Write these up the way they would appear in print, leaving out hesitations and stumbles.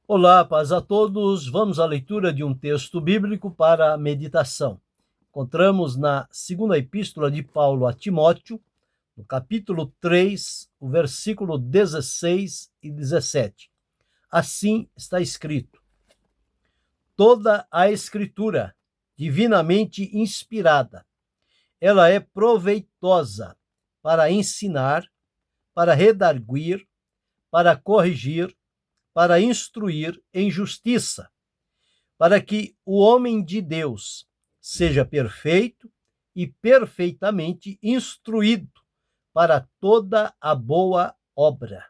Olá, paz a todos. Vamos à leitura de um texto bíblico para a meditação. Encontramos na segunda epístola de Paulo a Timóteo, no capítulo 3, o versículo 16 e 17. Assim está escrito: toda a Escritura, divinamente inspirada, ela é proveitosa para ensinar, para redarguir, para corrigir, para instruir em justiça, para que o homem de Deus seja perfeito e perfeitamente instruído para toda a boa obra.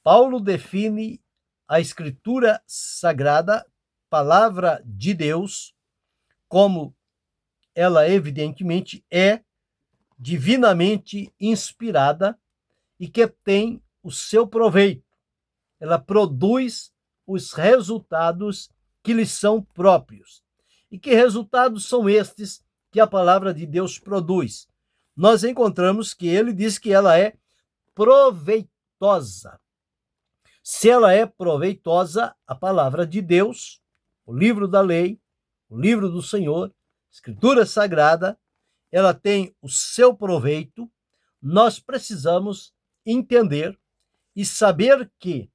Paulo define a Escritura Sagrada, palavra de Deus, como ela evidentemente é divinamente inspirada e que tem o seu proveito. Ela produz os resultados que lhes são próprios. E que resultados são estes que a palavra de Deus produz? Nós encontramos que ele diz que ela é proveitosa. Se ela é proveitosa, a palavra de Deus, o livro da lei, o livro do Senhor, Escritura Sagrada, ela tem o seu proveito. Nós precisamos entender e saber que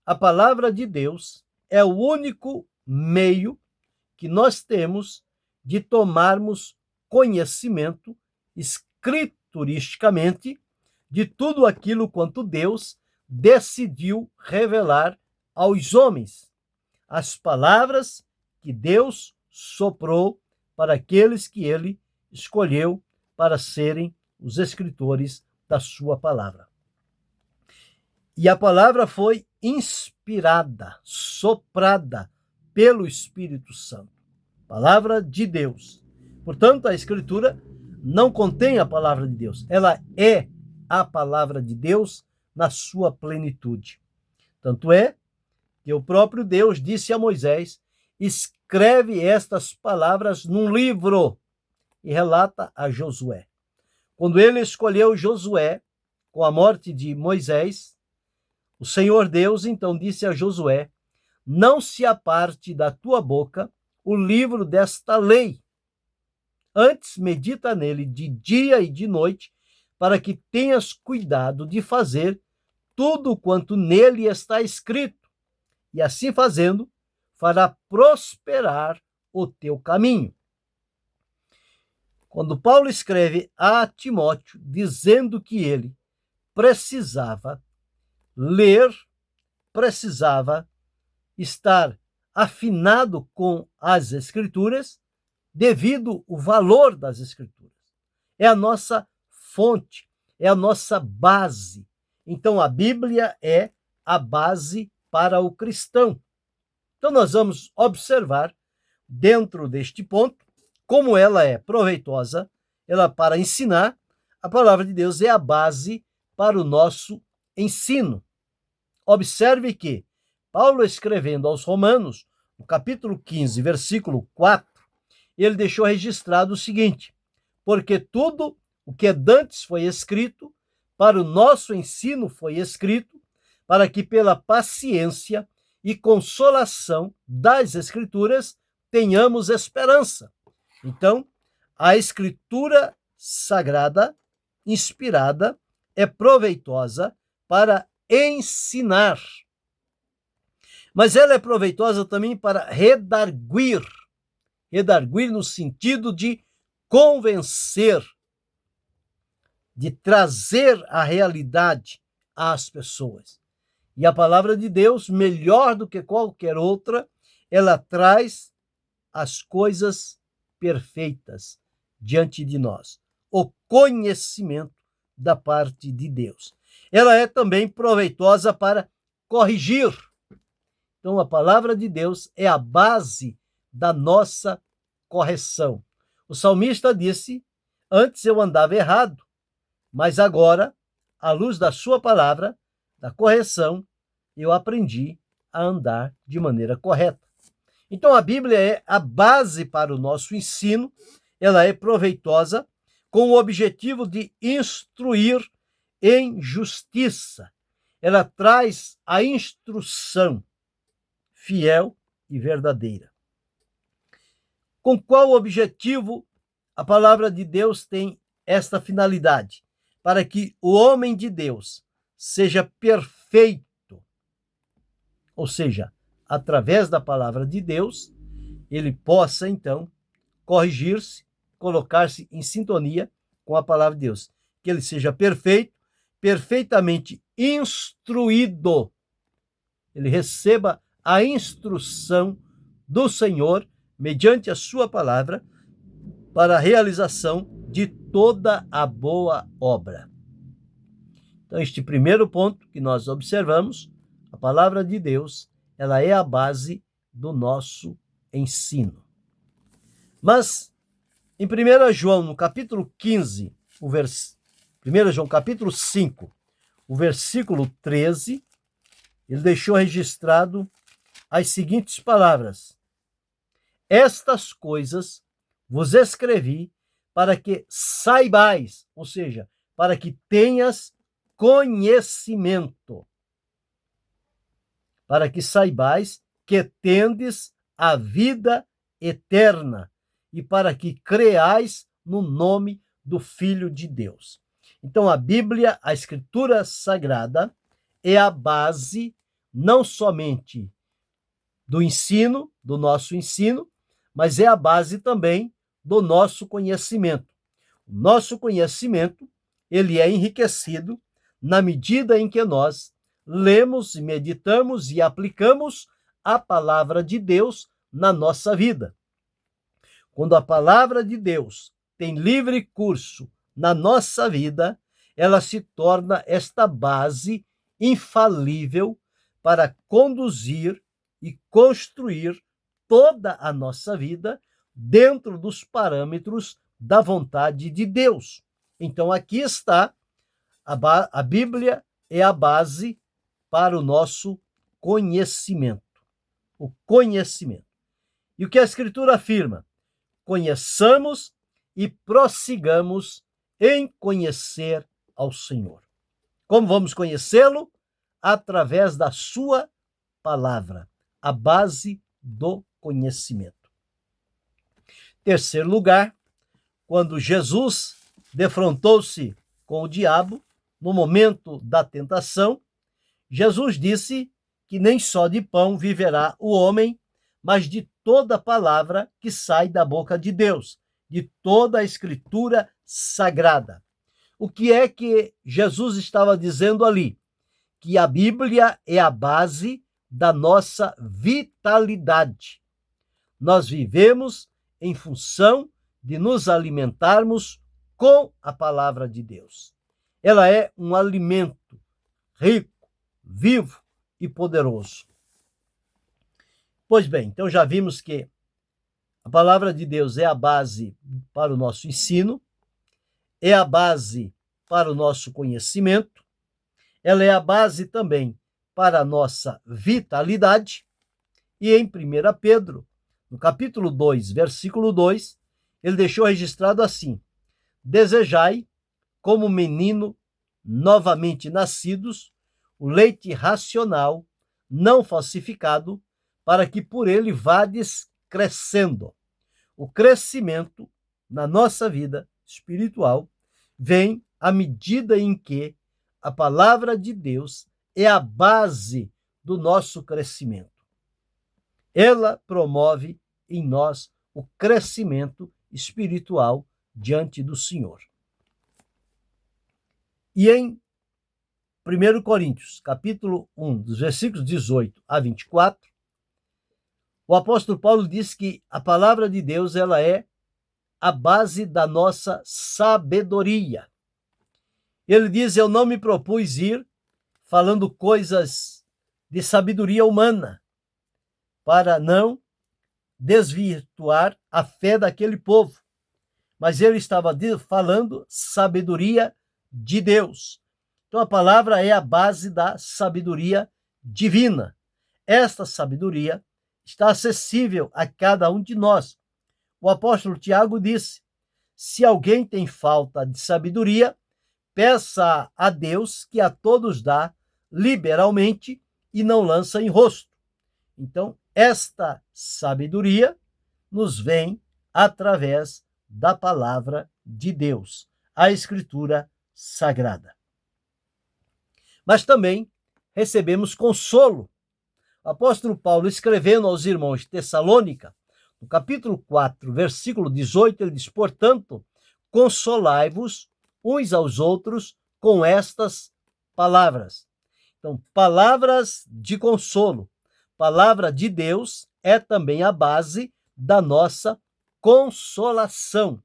a palavra de Deus é o único meio que nós temos de tomarmos conhecimento escrituristicamente de tudo aquilo quanto Deus decidiu revelar aos homens. As palavras que Deus soprou para aqueles que ele escolheu para serem os escritores da sua palavra. E a palavra foi inspirada, soprada pelo Espírito Santo. Palavra de Deus. Portanto, a Escritura não contém a palavra de Deus. Ela é a palavra de Deus na sua plenitude. Tanto é que o próprio Deus disse a Moisés: escreve estas palavras num livro, e relata a Josué. Quando ele escolheu Josué, com a morte de Moisés, o Senhor Deus então disse a Josué: não se aparte da tua boca o livro desta lei. Antes medita nele de dia e de noite, para que tenhas cuidado de fazer tudo quanto nele está escrito. E assim fazendo, fará prosperar o teu caminho. Quando Paulo escreve a Timóteo dizendo que ele precisava ler, precisava estar afinado com as Escrituras, devido ao valor das Escrituras. É a nossa fonte, é a nossa base. Então, a Bíblia é a base para o cristão. Então, nós vamos observar, dentro deste ponto, como ela é proveitosa, ela para ensinar. A palavra de Deus é a base para o nosso ensino. Observe que Paulo, escrevendo aos Romanos, no capítulo 15, versículo 4, ele deixou registrado o seguinte: porque tudo o que dantes foi escrito, para o nosso ensino foi escrito, para que pela paciência e consolação das Escrituras tenhamos esperança. Então, a Escritura Sagrada, inspirada, é proveitosa para ensinar. Mas ela é proveitosa também para redarguir. Redarguir no sentido de convencer, de trazer a realidade às pessoas. E a palavra de Deus, melhor do que qualquer outra, ela traz as coisas perfeitas diante de nós. O conhecimento da parte de Deus. Ela é também proveitosa para corrigir. Então, a palavra de Deus é a base da nossa correção. O salmista disse: antes eu andava errado, mas agora, à luz da sua palavra, da correção, eu aprendi a andar de maneira correta. Então, a Bíblia é a base para o nosso ensino. Ela é proveitosa com o objetivo de instruir em justiça. Ela traz a instrução. fiel e verdadeira. Com qual objetivo a palavra de Deus tem esta finalidade? Para que o homem de Deus seja perfeito, ou seja, através da palavra de Deus, ele possa, então, corrigir-se, colocar-se em sintonia com a palavra de Deus. Que ele seja perfeito, perfeitamente instruído. Ele receba a instrução do Senhor, mediante a sua palavra, para a realização de toda a boa obra. Então, este primeiro ponto que nós observamos, a palavra de Deus, ela é a base do nosso ensino. Mas, em 1 João, no capítulo 15, 1 João, capítulo 5, o versículo 13, ele deixou registrado as seguintes palavras: estas coisas vos escrevi para que saibais, ou seja, para que tenhas conhecimento, para que saibais que tendes a vida eterna e para que creais no nome do Filho de Deus. Então, a Bíblia, a Escritura Sagrada, é a base não somente do ensino, do nosso ensino, mas é a base também do nosso conhecimento. O nosso conhecimento, ele é enriquecido na medida em que nós lemos, meditamos e aplicamos a palavra de Deus na nossa vida. Quando a palavra de Deus tem livre curso na nossa vida, ela se torna esta base infalível para conduzir e construir toda a nossa vida dentro dos parâmetros da vontade de Deus. Então, aqui está a Bíblia, é a base para o nosso conhecimento. O conhecimento. E o que a Escritura afirma? Conheçamos e prossigamos em conhecer ao Senhor. Como vamos conhecê-lo? Através da sua palavra, a base do conhecimento. Terceiro lugar, quando Jesus defrontou-se com o diabo, no momento da tentação, Jesus disse que nem só de pão viverá o homem, mas de toda palavra que sai da boca de Deus, de toda a Escritura Sagrada. O que é que Jesus estava dizendo ali? Que a Bíblia é a base da nossa vitalidade. Nós vivemos em função de nos alimentarmos com a palavra de Deus. Ela é um alimento rico, vivo e poderoso. Pois bem, então já vimos que a palavra de Deus é a base para o nosso ensino, é a base para o nosso conhecimento, ela é a base também para a nossa vitalidade. E em 1 Pedro, no capítulo 2, versículo 2, ele deixou registrado assim: desejai, como menino novamente nascidos, o leite racional, não falsificado, para que por ele vades crescendo. O crescimento na nossa vida espiritual vem à medida em que a palavra de Deus é a base do nosso crescimento. Ela promove em nós o crescimento espiritual diante do Senhor. E em 1 Coríntios, capítulo 1, dos versículos 18 a 24, o apóstolo Paulo diz que a palavra de Deus ela é a base da nossa sabedoria. Ele diz: eu não me propus ir falando coisas de sabedoria humana, para não desvirtuar a fé daquele povo. Mas ele estava falando sabedoria de Deus. Então a palavra é a base da sabedoria divina. Esta sabedoria está acessível a cada um de nós. O apóstolo Tiago disse: se alguém tem falta de sabedoria, peça a Deus, que a todos dá liberalmente e não lança em rosto. Então, esta sabedoria nos vem através da palavra de Deus, a Escritura Sagrada. Mas também recebemos consolo. O apóstolo Paulo, escrevendo aos irmãos de Tessalônica, no capítulo 4, versículo 18, ele diz: portanto, consolai-vos uns aos outros com estas palavras. Então, palavras de consolo, palavra de Deus é também a base da nossa consolação.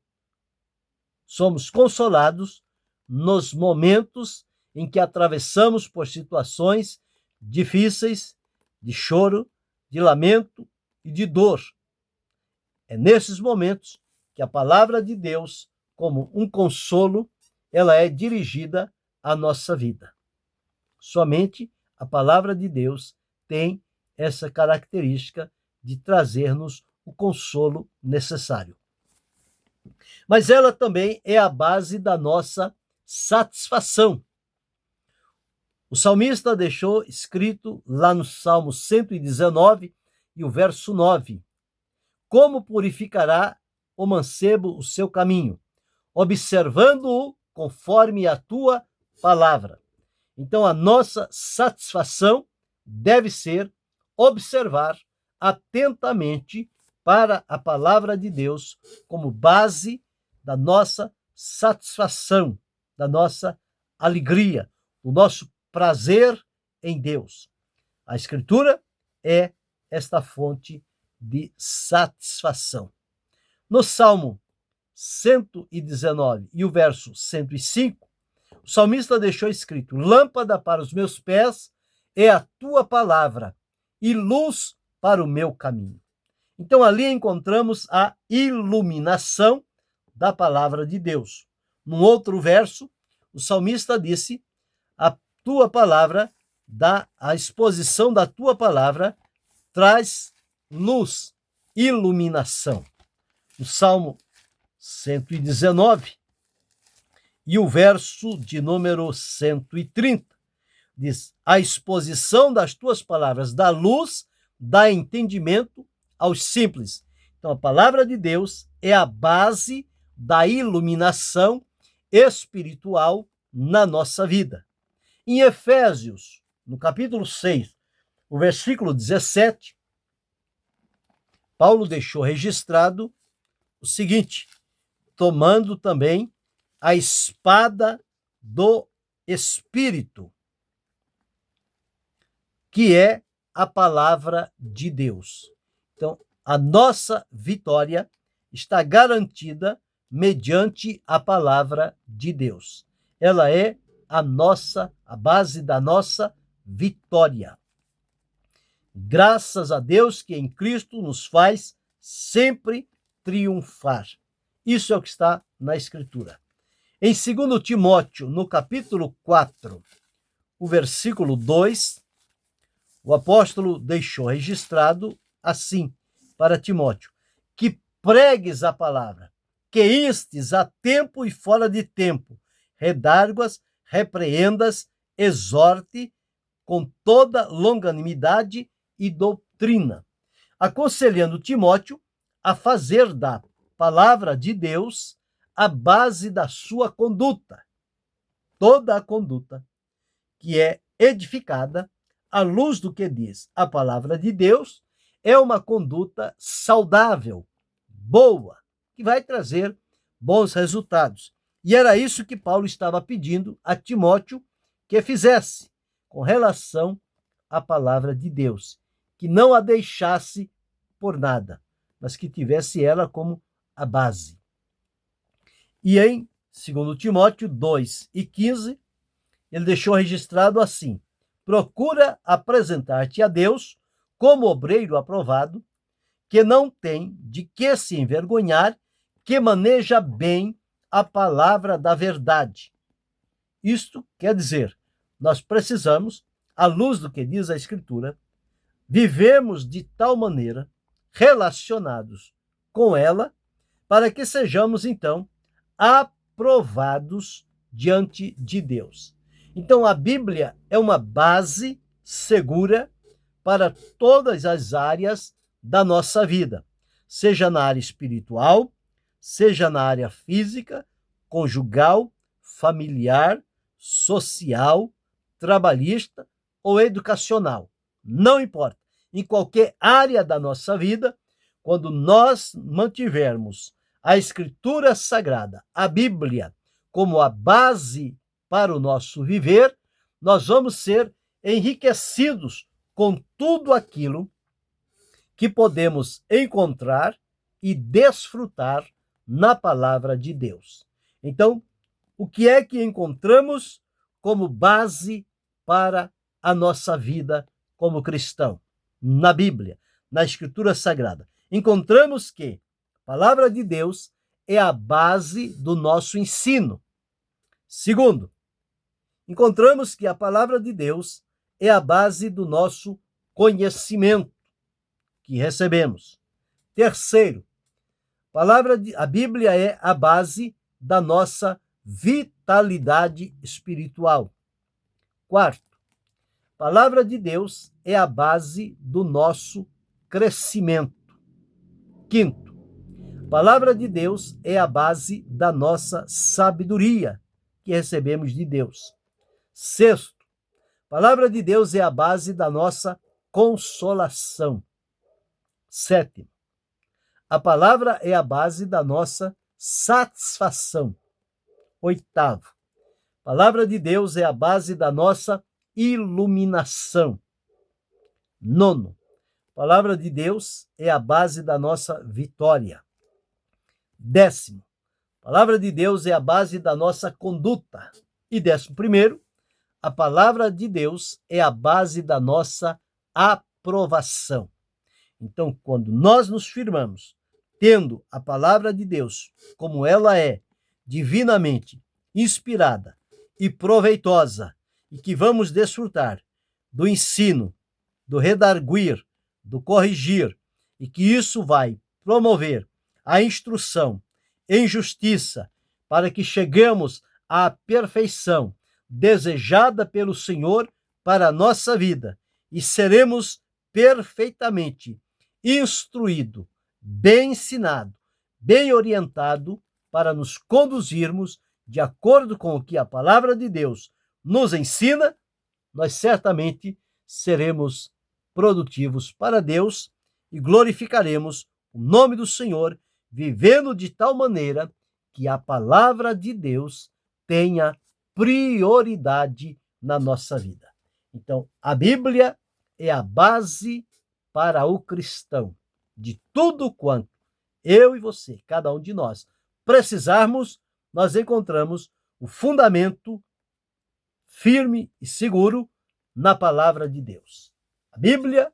Somos consolados nos momentos em que atravessamos por situações difíceis, de choro, de lamento e de dor. É nesses momentos que a palavra de Deus, como um consolo, ela é dirigida à nossa vida. Somente a palavra de Deus tem essa característica de trazer-nos o consolo necessário. Mas ela também é a base da nossa satisfação. O salmista deixou escrito lá no Salmo 119 e o verso 9: como purificará o mancebo o seu caminho, observando-o conforme a tua palavra. Então, a nossa satisfação deve ser observar atentamente para a palavra de Deus como base da nossa satisfação, da nossa alegria, do nosso prazer em Deus. A Escritura é esta fonte de satisfação. No Salmo 119 e o verso 105, o salmista deixou escrito: lâmpada para os meus pés é a tua palavra e luz para o meu caminho. Então ali encontramos a iluminação da palavra de Deus. Num outro verso, o salmista disse: a tua palavra, a exposição da tua palavra traz luz, iluminação. O Salmo 119 e o verso de número 130 diz: a exposição das tuas palavras dá luz, dá entendimento aos simples. Então, a palavra de Deus é a base da iluminação espiritual na nossa vida. Em Efésios, no capítulo 6, o versículo 17, Paulo deixou registrado o seguinte: tomando também a espada do Espírito, que é a palavra de Deus. Então, a nossa vitória está garantida mediante a palavra de Deus. Ela é a base da nossa vitória. Graças a Deus que em Cristo nos faz sempre triunfar. Isso é o que está na Escritura. Em 2 Timóteo, no capítulo 4, o versículo 2, o apóstolo deixou registrado assim para Timóteo: que pregues a palavra, que instes a tempo e fora de tempo, redarguas, repreendas, exorte com toda longanimidade e doutrina, aconselhando Timóteo a fazer da palavra de Deus a base da sua conduta. Toda a conduta que é edificada à luz do que diz a palavra de Deus é uma conduta saudável, boa, que vai trazer bons resultados. E era isso que Paulo estava pedindo a Timóteo que fizesse com relação à palavra de Deus, que não a deixasse por nada, mas que tivesse ela como a base. E em 2 Timóteo 2:15, ele deixou registrado assim: procura apresentar-te a Deus como obreiro aprovado, que não tem de que se envergonhar, que maneja bem a palavra da verdade. Isto quer dizer, nós precisamos, à luz do que diz a Escritura, vivemos de tal maneira relacionados com ela, para que sejamos, então, aprovados diante de Deus. Então, a Bíblia é uma base segura para todas as áreas da nossa vida, seja na área espiritual, seja na área física, conjugal, familiar, social, trabalhista ou educacional. Não importa. Em qualquer área da nossa vida, quando nós mantivermos a Escritura Sagrada, a Bíblia, como a base para o nosso viver, nós vamos ser enriquecidos com tudo aquilo que podemos encontrar e desfrutar na palavra de Deus. Então, o que é que encontramos como base para a nossa vida como cristão? Na Bíblia, na Escritura Sagrada, encontramos que a palavra de Deus é a base do nosso ensino. Segundo, encontramos que a palavra de Deus é a base do nosso conhecimento que recebemos. Terceiro, a Bíblia é a base da nossa vitalidade espiritual. Quarto, a palavra de Deus é a base do nosso crescimento. Quinto, a palavra de Deus é a base da nossa sabedoria que recebemos de Deus. Sexto, a palavra de Deus é a base da nossa consolação. Sétimo, a palavra é a base da nossa satisfação. Oitavo, a palavra de Deus é a base da nossa iluminação. Nono, a palavra de Deus é a base da nossa vitória. Décimo, a palavra de Deus é a base da nossa conduta. E 11º, a palavra de Deus é a base da nossa aprovação. Então, quando nós nos firmamos, tendo a palavra de Deus como ela é, divinamente inspirada e proveitosa, e que vamos desfrutar do ensino, do redarguir, do corrigir, e que isso vai promover a instrução em justiça, para que cheguemos à perfeição desejada pelo Senhor para a nossa vida, e seremos perfeitamente instruído, bem ensinado, bem orientado, para nos conduzirmos de acordo com o que a palavra de Deus nos ensina, nós certamente seremos produtivos para Deus e glorificaremos o nome do Senhor, vivendo de tal maneira que a palavra de Deus tenha prioridade na nossa vida. Então, a Bíblia é a base para o cristão. De tudo quanto eu e você, cada um de nós, precisarmos, nós encontramos o fundamento firme e seguro na palavra de Deus. A Bíblia,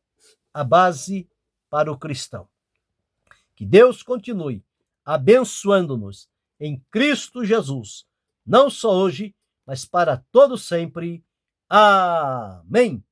a base para o cristão. Que Deus continue abençoando-nos em Cristo Jesus, não só hoje, mas para todo sempre. Amém.